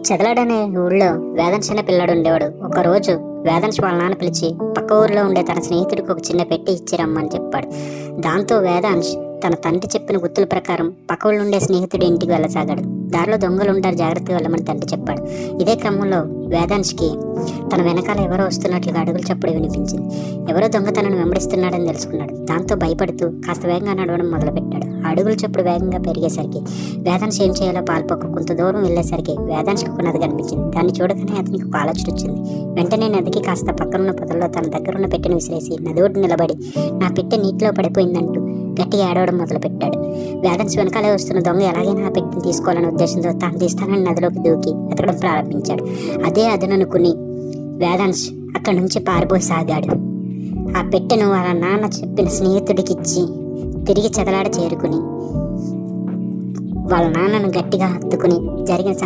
చెదలాడనే ఊళ్ళో వేదన్ చిన్న పిల్లాడు ఉండేవాడు. ఒకరోజు వేదన్స్ వాళ్ళ నాన్న పిలిచి పక్క ఊరిలో ఉండే తన స్నేహితుడికి ఒక చిన్న పెట్టి ఇచ్చి రమ్మని చెప్పాడు. దాంతో వేదాంశ్ తన తండ్రి చెప్పిన గుర్తుల ప్రకారం పక్క ఊళ్ళో ఉండే స్నేహితుడి ఇంటికి వెళ్ళసాగాడు. దారిలో దొంగలు ఉంటారు, జాగ్రత్తగా వెళ్ళమని తండ్రి చెప్పాడు. ఇదే క్రమంలో వేదాంశ్కి తన వెనకాల ఎవరో వస్తున్నట్లుగా అడుగులు చప్పుడు వినిపించింది. ఎవరో దొంగ తనను వెంబడిస్తున్నాడని తెలుసుకున్నాడు. దాంతో భయపడుతూ కాస్త వేగంగా నడవడం మొదలుపెట్టాడు. అడుగులు చప్పుడు వేగంగా పెరిగేసరికి వేదాంశ్ ఏం చేయాలో పాల్పోక కొంత దూరం వెళ్ళేసరికి వేదాంశ్కి ఒక నది కనిపించింది. దాన్ని చూడగానే అతనికి ఒక ఆలోచన వచ్చింది. వెంటనే నదికి కాస్త పక్కనున్న పొదల్లో తన దగ్గరున్న పెట్టెను విసిరేసి నది ఒడ్డు నిలబడి నా పెట్టె నీటిలో పడిపోయిందంటూ గట్టిగా ఏడవడం మొదలుపెట్టాడు. వేదన్స్ వెనకాలే వస్తున్న దొంగ ఎలాగైనా ఆ పెట్టెను తీసుకోవాలనే ఉద్దేశంతో తాను తీస్తానని నదిలోకి దూకి వెతకడం ప్రారంభించాడు. అదే అదననుకుని వేదాంశ్ అక్కడి నుంచి పారిపోసాగాడు. ఆ పెట్టెను వాళ్ళ నాన్న చెప్పిన స్నేహితుడికిచ్చి తిరిగి చెదలాడ చేరుకుని వాళ్ళ నాన్నను గట్టిగా హత్తుకుని జరిగిన